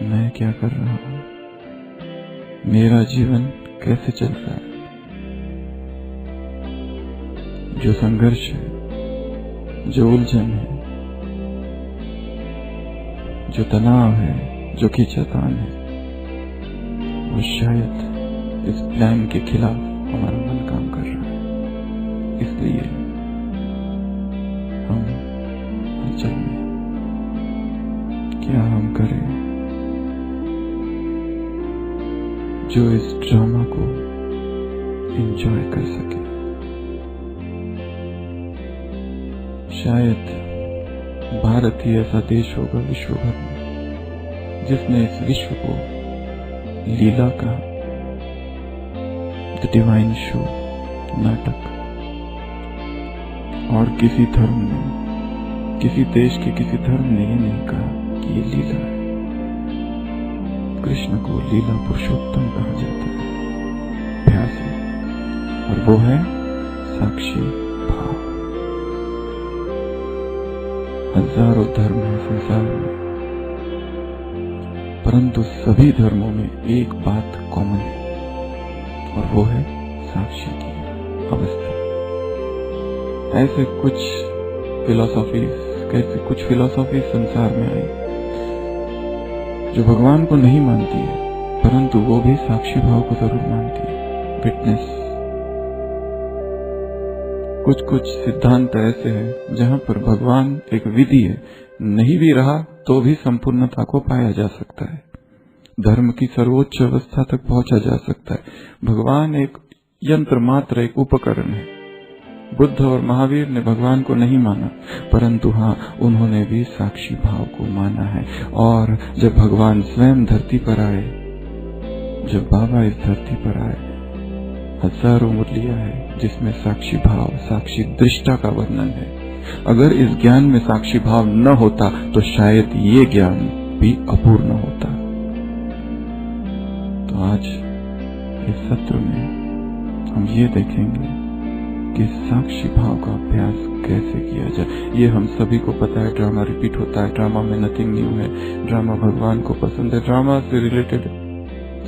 मैं क्या कर रहा हूँ, मेरा जीवन कैसे चल रहा है। जो संघर्ष है, जो उलझन है, जो तनाव है, जो खींचातान है, वो शायद इस प्लान के खिलाफ हमारा मन काम कर रहा है। इसलिए हम हलचल में क्या हम करें जो इस ड्रामा को एंजॉय कर सके। शायद भारत ही ऐसा देश होगा विश्व भर में जिसने इस विश्व को लीला का द डिवाइन शो नाटक, और किसी धर्म ने, किसी देश के किसी धर्म ने ये नहीं कहा कि ये लीला है। कृष्ण को लीला पुरुषोत्तम कहा जाता है, अभ्यास है, और वो है साक्षी भाव। हजारों धर्म है संसार में, परंतु सभी धर्मों में एक बात कॉमन है, और वो है साक्षी की अवस्था। ऐसे कुछ फिलोसॉफी संसार में आई जो भगवान को नहीं मानती है, परंतु वो भी साक्षी भाव को जरूर मानती है, विटनेस। कुछ सिद्धांत ऐसे हैं जहां पर भगवान एक विधि है, नहीं भी रहा तो भी संपूर्णता को पाया जा सकता है, धर्म की सर्वोच्च अवस्था तक पहुंचा जा सकता है। भगवान एक यंत्र मात्र, एक उपकरण है। बुद्ध और महावीर ने भगवान को नहीं माना, परंतु हाँ, उन्होंने भी साक्षी भाव को माना है। और जब भगवान स्वयं धरती पर आए, जब बाबा इस धरती पर आए, हजारों मुरलियां है जिसमें साक्षी भाव, साक्षी दृष्टा का वर्णन है। अगर इस ज्ञान में साक्षी भाव न होता तो शायद ये ज्ञान भी अपूर्ण होता। तो आज इस सत्र में हम ये देखेंगे कि साक्षी भाव का अभ्यास कैसे किया जाए। ये हम सभी को पता है, ड्रामा रिपीट होता है, ड्रामा में नथिंग न्यू है, ड्रामा भगवान को पसंद है। ड्रामा से रिलेटेड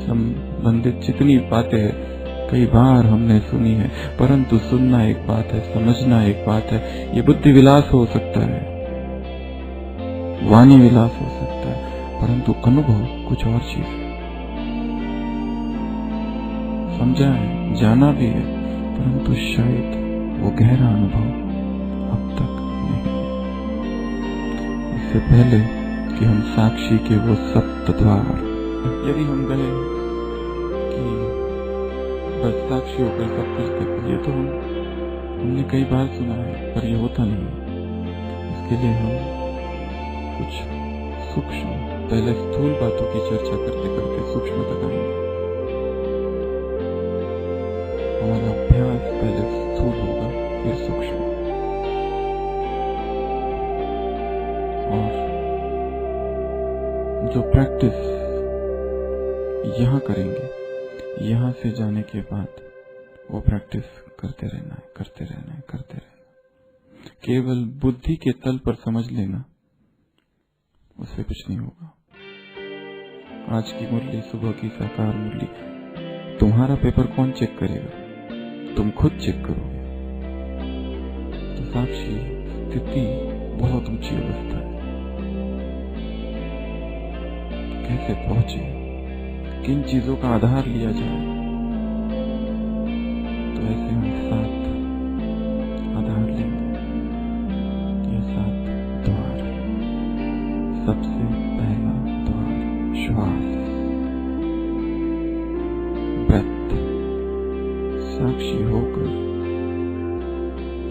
संबंधित जितनी बातें हैं कई बार हमने सुनी है, परंतु सुनना एक बात है, समझना एक बात है। ये बुद्धि विलास हो सकता है, वाणी विलास हो सकता है, परंतु अनुभव कुछ और चीज है। समझा है, जाना भी है, परंतु शायद वो गहरा अनुभव अब तक नहीं है। इससे पहले कि हम साक्षी के वो सप्त द्वार, यदि हम गए कि बस साक्षी होकर सब कुछ देखो, ये तो हमने कई बार सुना है, पर ये होता नहीं है। इसके लिए हम कुछ सूक्ष्म, पहले स्थूल बातों की चर्चा करते करते सूक्ष्म तक आएंगे। हमारा अभ्यास पहले स्थूल होगा, फिर सूक्ष्म, और जो प्रैक्टिस यहां करेंगे, यहां से जाने के बाद वो प्रैक्टिस करते रहना है। केवल बुद्धि के तल पर समझ लेना, उससे कुछ नहीं होगा। आज की मुरली, सुबह की साकार मुरली, तुम्हारा पेपर कौन चेक करेगा? तुम खुद चेक करोगे। तो साक्षी स्थिति बहुत ऊंची अवस्था है। कैसे पहुंचे, किन चीजों का आधार लिया जाए? तो ऐसे हम 7 आधार लेंगे। ये 7 द्वार। सबसे पहला द्वार श्वास, ब्रेथ। साक्षी होकर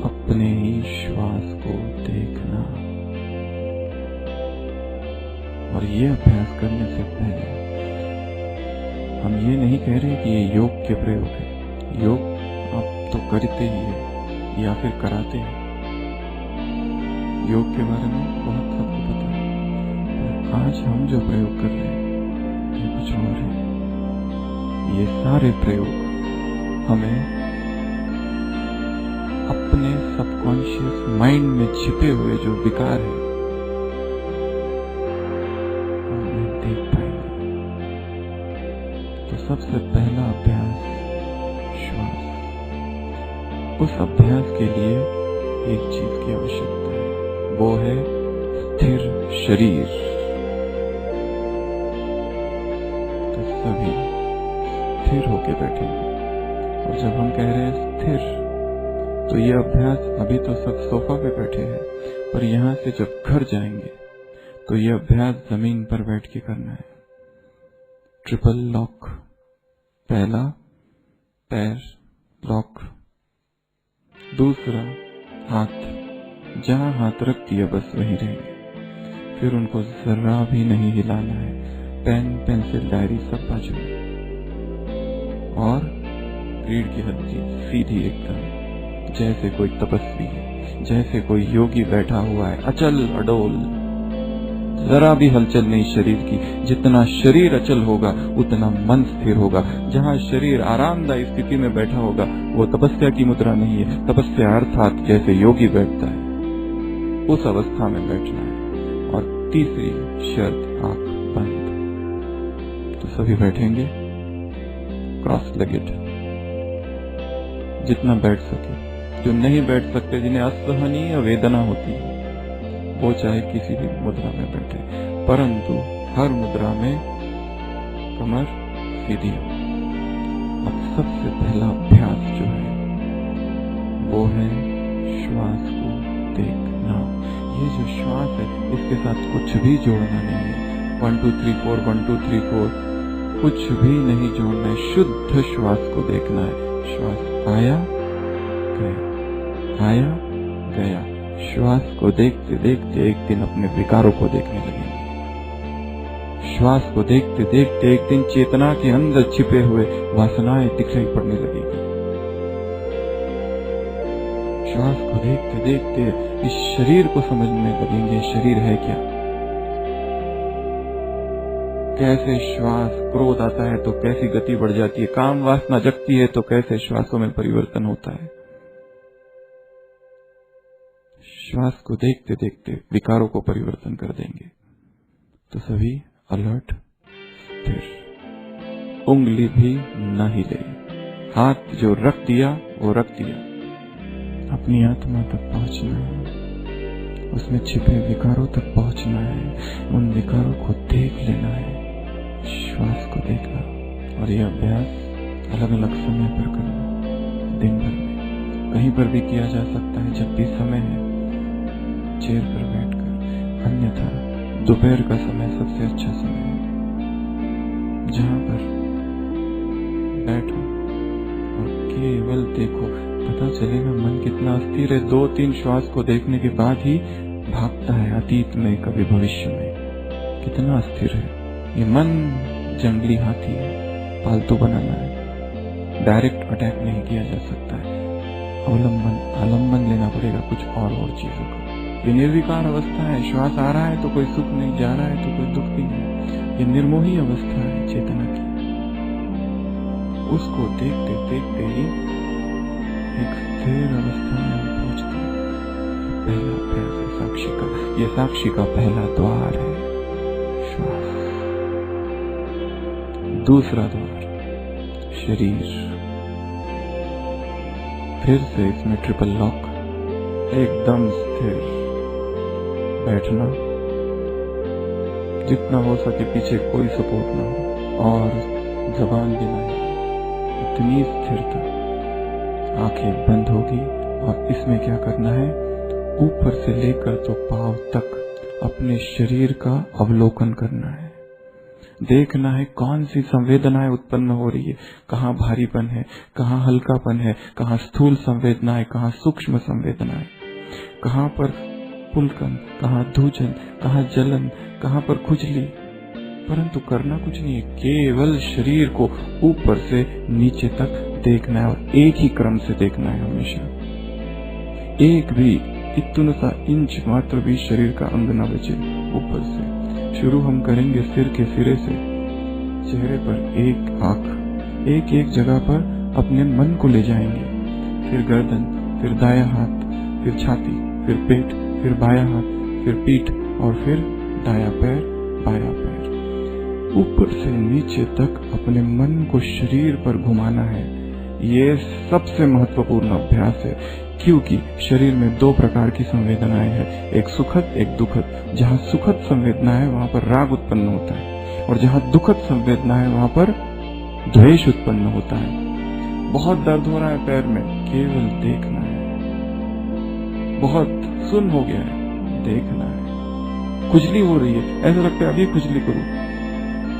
अपने ही श्वास को देखना। और ये अभ्यास करने से पहले हम ये नहीं कह रहे कि ये योग के प्रयोग है। योग आप तो करते ही है या फिर कराते हैं। योग के बारे में बहुत सबको पता है, तो आज हम जो प्रयोग कर रहे हैं ये कुछ और है। ये सारे प्रयोग हमें अपने सबकॉन्शियस माइंड में छिपे हुए जो विकार है उन्हें देख पाएंगे। सबसे पहला अभ्यास श्वास। उस अभ्यास के लिए एक चीज की आवश्यकता है, वो है स्थिर शरीर। तो सभी स्थिर होके बैठेंगे। और जब हम कह रहे हैं स्थिर, तो ये अभ्यास, अभी तो सब सोफा पे बैठे हैं, पर यहाँ से जब घर जाएंगे तो ये अभ्यास जमीन पर बैठ के करना है। Triple lock. पहला पैर लॉक, दूसरा हाथ, जहां हाथ रख दिया बस वहीं रहेंगे, फिर उनको जरा भी नहीं हिलाना है। पेन, पेंसिल, डायरी सब बाजू में, और रीढ़ की हड्डी सीधी एकदम, जैसे कोई तपस्वी है, जैसे कोई योगी बैठा हुआ है, अचल अडोल, जरा भी हलचल नहीं शरीर की। जितना शरीर अचल होगा उतना मन स्थिर होगा। जहाँ शरीर आरामदायी स्थिति में बैठा होगा वो तपस्या की मुद्रा नहीं है। तपस्या अर्थात जैसे योगी बैठता है, उस अवस्था में बैठना है। और तीसरी शर्त, आंख बंद। तो सभी बैठेंगे क्रॉस लेगेड, जितना बैठ सके। जो नहीं बैठ सकते, जिन्हें असहनीय वेदना होती है, वो चाहे किसी भी मुद्रा में बैठे, परंतु हर मुद्रा में कमर सीधी हो। अब सबसे पहला अभ्यास जो है वो है श्वास को देखना। ये जो श्वास है, इसके साथ कुछ भी जोड़ना नहीं है। 1 2 3 4 1 2 3 4 कुछ भी नहीं जोड़ना है। शुद्ध श्वास को देखना है। श्वास आया गया, आया गया। श्वास को देखते देखते एक दिन अपने विकारों को देखने लगेंगे। श्वास को देखते देखते एक दिन चेतना के अंदर छिपे हुए वासनाएं दिखाई पड़ने लगेगी। श्वास को देखते देखते इस शरीर को समझने लगेंगे, शरीर है क्या, कैसे श्वास, क्रोध आता है तो कैसी गति बढ़ जाती है, काम वासना जगती है तो कैसे श्वासों में परिवर्तन होता है। श्वास को देखते देखते विकारों को परिवर्तन कर देंगे। तो सभी अलर्ट, स्थिर, उंगली भी न हिले। हाथ जो रख दिया वो रख दिया। अपनी आत्मा तक पहुंचना है, उसमें छिपे विकारों तक पहुंचना है, उन विकारों को देख लेना है, श्वास को देखना। और यह अभ्यास अलग अलग समय पर करना, दिन भर में कहीं पर भी किया जा सकता है, जब भी समय है चेयर पर बैठकर। अन्यथा दोपहर का समय सबसे अच्छा समय है, जहां पर बैठो और केवल देखो। पता चलेगा मन कितना अस्थिर है। 2-3 श्वास को देखने के बाद ही भागता है अतीत में, कभी भविष्य में। कितना अस्थिर है ये मन। जंगली हाथी है, पालतू बनाना है, डायरेक्ट अटैक नहीं किया जा सकता है। आलम्बन लेना पड़ेगा कुछ और चीजों का। ये निर्विकार अवस्था है। श्वास आ रहा है तो कोई सुख नहीं, जा रहा है तो कोई दुख भी नहीं। ये निर्मोही अवस्था है चेतना की। उसको देखते देखते ही एक स्थिर अवस्था में हम पहुंचते हैं। पहला अभ्यास है साक्षी का। ये साक्षी का पहला द्वार है श्वास। दूसरा द्वार शरीर। फिर से इसमें ट्रिपल लॉक, एकदम स्थिर बैठना, जितना हो सके पीछे कोई सपोर्ट ना हो और जबान भी नहीं, इतनी स्थिरता। आंखें बंद होगी और इसमें क्या करना है, ऊपर से लेकर तो पांव तक अपने शरीर का अवलोकन करना है। देखना है कौन सी संवेदनाएं उत्पन्न हो रही है, कहाँ भारीपन है, कहाँ हल्कापन है, कहाँ स्थूल संवेदना है, कहाँ सूक्ष्म संवेदना है, कहाँ पर पुलकन, कहाँ धूजन, कहाँ जलन, कहाँ पर खुजली। परंतु करना कुछ नहीं है, केवल शरीर को ऊपर से नीचे तक देखना है और एक ही क्रम से देखना है हमेशा। एक भी इतना सा इंच मात्र भी शरीर का अंग न बचे ऊपर से। शुरू हम करेंगे सिर के सिरे से। चेहरे पर एक आंख, एक एक जगह पर अपने मन को ले जाएंगे। फिर गर्दन, फिर दायां हाथ, फिर छाती, फिर पेट, फिर बायां हाथ, फिर पीठ और फिर दायां पैर, बायां पैर। ऊपर से नीचे तक अपने मन को शरीर पर घुमाना है। ये सबसे महत्वपूर्ण अभ्यास है, क्योंकि शरीर में दो प्रकार की संवेदनाएं हैं, एक सुखद एक दुखद। जहाँ सुखद संवेदना है वहां पर राग उत्पन्न होता है, और जहाँ दुखद संवेदना है वहां पर द्वेष उत्पन्न होता है। बहुत दर्द हो रहा है पैर में, केवल देखना है। बहुत सुन्न हो गया है, देखना है। खुजली हो रही है, ऐसा लगता है अभी खुजली करूं,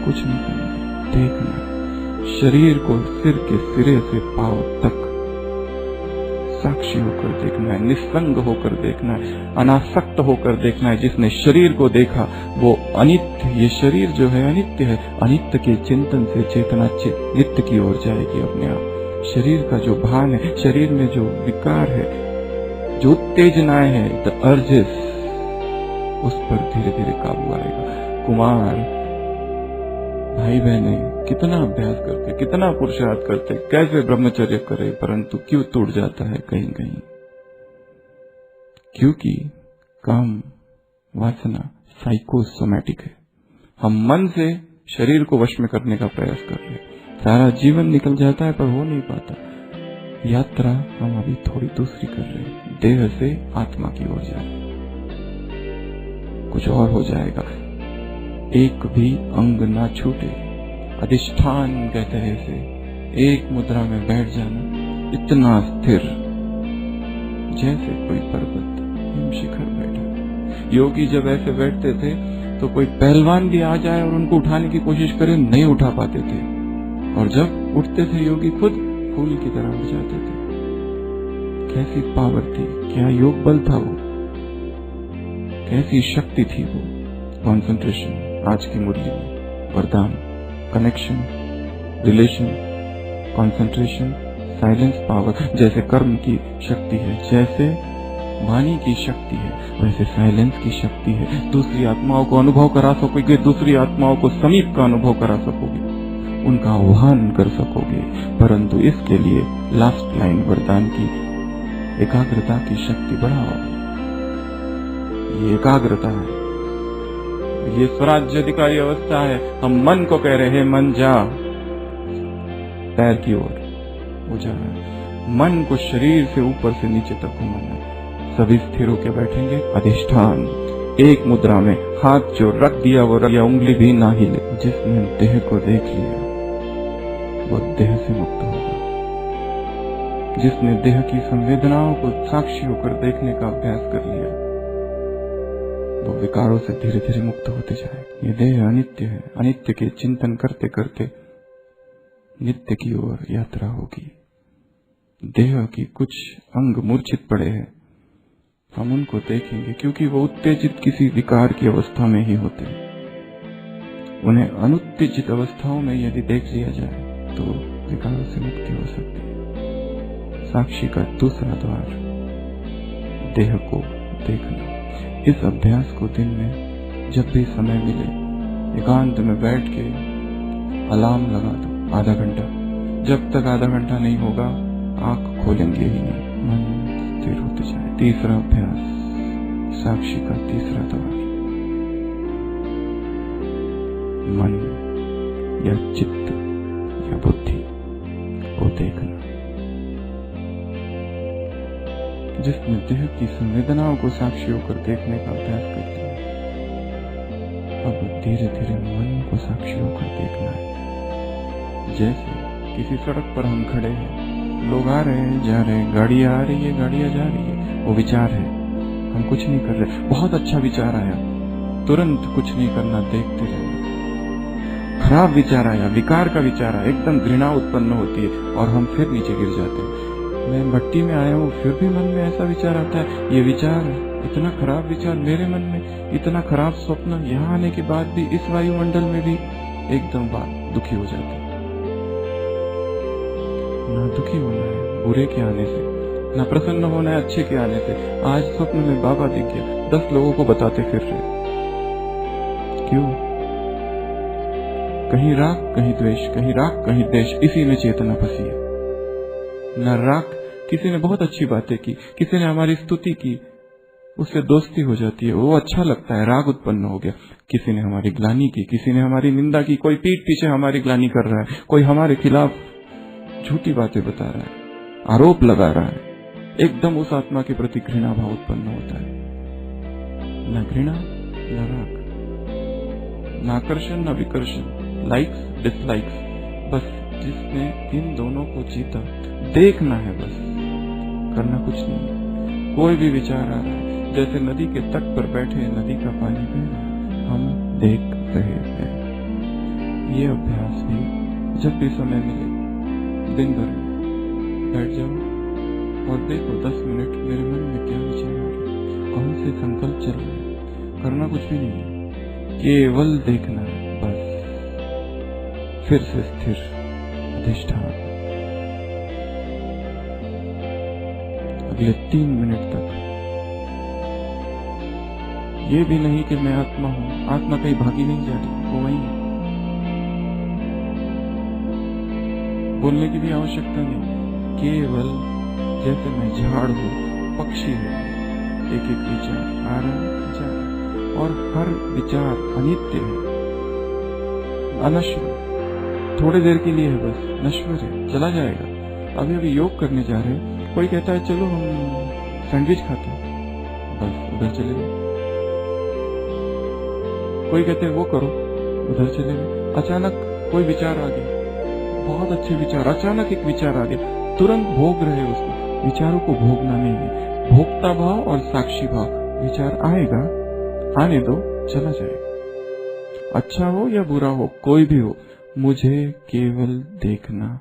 कुछ नहीं करना है, देखना है। शरीर को सिर के सिरे से पांव तक साक्षी होकर देखना है, निस्संग होकर देखना है, अनासक्त होकर देखना है। जिसने शरीर को देखा वो अनित्य, ये शरीर जो है अनित्य है। अनित्य के चिंतन से चेतना नित्य की ओर जाएगी अपने आप। शरीर का जो भान है, शरीर में जो विकार है, जो उत्तेजनाएं है, द अर्जेस, उस पर धीरे धीरे काबू आएगा। कुमार भाई बहने कितना अभ्यास करते, कितना पुरुषार्थ करते, कैसे ब्रह्मचर्य करे, परंतु क्यों टूट जाता है कहीं कहीं? क्योंकि काम वासना साइकोसोमैटिक है। हम मन से शरीर को वश में करने का प्रयास कर रहे हैं, सारा जीवन निकल जाता है पर हो नहीं पाता। यात्रा हम अभी थोड़ी दूसरी कर रहे हैं, देह से आत्मा की ओर जा रहे हैं। कुछ और हो जाएगा, एक भी अंग ना छूटे। अधिष्ठान कहते हैं इसे, एक मुद्रा में बैठ जाना, इतना स्थिर जैसे कोई पर्वत हिम शिखर बैठा। योगी जब ऐसे बैठते थे तो कोई पहलवान भी आ जाए और उनको उठाने की कोशिश करे, नहीं उठा पाते थे, और जब उठते थे योगी खुद फूल की तरह उठ जाते थे। कैसी पावर थी, क्या योग बल था वो, कैसी शक्ति थी वो। कॉन्सेंट्रेशन आज की मुरली में वरदान, connection, relation, concentration, silence power. जैसे कर्म की शक्ति है, जैसे वाणी की शक्ति है, वैसे साइलेंस की शक्ति है। दूसरी आत्माओं को अनुभव करा सकोगे, दूसरी आत्माओं को समीप का अनुभव करा सकोगे, उनका आह्वान कर सकोगे। परंतु इसके लिए लास्ट लाइन वरदान की, एकाग्रता की शक्ति बढ़ाओ। ये एकाग्रता है, ये स्वराज्य अधिकारी अवस्था है। हम मन को कह रहे हैं, मन जा पैर की ओर, वो जा रहा है। मन को शरीर से ऊपर से नीचे तक घुमाना है। सभी स्थिर होकर बैठेंगे, अधिष्ठान एक मुद्रा में, हाथ जो रख दिया वो रख दिया, उंगली भी ना हिले। जिसने देह को देख लिया वो देह से मुक्त होगा। जिसने देह की संवेदनाओं को साक्षी होकर देखने का अभ्यास कर लिया वो विकारों से धीरे धीरे मुक्त होते जाएगा। ये देह अनित्य है, अनित्य के चिंतन करते करते नित्य की ओर यात्रा होगी। देह की कुछ अंग मूर्छित पड़े हैं, हम उनको देखेंगे क्योंकि वो उत्तेजित किसी विकार की अवस्था में ही होते हैं। उन्हें अनुत्तेजित अवस्थाओं में यदि देख लिया जाए तो विकारों से मुक्ति हो सकती है। साक्षी का दूसरा द्वार, देह को देखना। इस अभ्यास को दिन में जब भी समय मिले एकांत में बैठ के अलार्म लगा दो, आधा घंटा। जब तक आधा घंटा नहीं होगा आंख खोलेंगे ही नहीं, मन स्थिर होते जाए। तीसरा अभ्यास, साक्षी का तीसरा द्वार, मन या चित्त या बुद्धि को देखना। जिसने देह की संवेदनाओं को साक्षी होकर देखने का अभ्यास कर लिया, अब धीरे धीरे मन को साक्षी होकर देखना है। जैसे किसी सड़क पर हम खड़े हैं, लोग आ रहे हैं जा रहे हैं, गाड़ियां आ रही है गाड़ियां जा रही है, वो विचार है, हम कुछ नहीं कर रहे। बहुत अच्छा विचार आया, तुरंत कुछ नहीं करना, देखते रहना। खराब विचार आया, विकार का विचार आया, एकदम घृणा उत्पन्न होती है और हम फिर नीचे गिर जाते हैं। मैं भट्टी में आया हूँ, फिर भी मन में ऐसा विचार आता है, ये विचार, इतना खराब विचार मेरे मन में, इतना खराब स्वप्न, यहाँ आने के बाद भी, इस वायुमंडल में भी एकदम बात दुखी हो जाती है। ना दुखी होना है बुरे के आने से, ना प्रसन्न होना है अच्छे के आने से। आज स्वप्न में बाबा दिख गया, 10 लोगों को बताते फिर रहे। क्यों? कहीं राग कहीं द्वेष, कहीं राग कहीं द्वेष, इसी में चेतना फंसी है। न राग, किसी ने बहुत अच्छी बातें की, किसी ने हमारी स्तुति की, उससे दोस्ती हो जाती है, वो अच्छा लगता है, राग उत्पन्न हो गया। किसी ने हमारी ग्लानि की, किसी ने हमारी निंदा की, कोई पीठ पीछे हमारी ग्लानि कर रहा है, कोई हमारे खिलाफ झूठी बातें बता रहा है, आरोप लगा रहा है, एकदम उस आत्मा के प्रति घृणा भाव उत्पन्न होता है। न घृणा न राग, न आकर्षण न विकर्षण, लाइक्स डिसलाइक्स, बस जिसने इन दोनों को जीता, देखना है बस, करना कुछ नहीं है। कोई भी विचार आ रहा है, जैसे नदी के तट पर बैठे नदी का पानी बह रहा है, हम देख रहे हैं। ये अभ्यास भी जब भी समय मिले दिन भर में बैठ जाओ और देखो 10 मिनट मेरे मन में क्या विचार आ रहे हैं, कौन से संकल्प चल रहे हैं। करना कुछ भी नहीं है, केवल देखना है बस। फिर से स्थिर अधिष्ठान, अगले 3 मिनट तक ये भी नहीं कि मैं आत्मा हूं, आत्मा कहीं भागी नहीं जा रही, वो वही है। बोलने की भी आवश्यकता नहीं, केवल जैसे मैं झाड़ हूं, पक्षी है, एक एक विचार आ रहा है जा रहा है, और हर विचार अनित्य है, अनश्वर, थोड़ी देर के लिए है बस, नश्वर है, चला जाएगा। अभी अभी योग करने जा रहे हैं, कोई कहता है चलो हम सैंडविच खाते हैं, बस उधर चले गए। कोई कहते हैं वो करो, उधर चले गए। अचानक कोई विचार आ गया, बहुत अच्छे विचार, अचानक एक विचार आ गया, तुरंत भोग रहे उसको। विचारों को भोगना नहीं है, भोक्ता भाव और साक्षी भाव। विचार आएगा, आने दो, चला जाएगा। अच्छा हो या बुरा हो, कोई भी हो, मुझे केवल देखना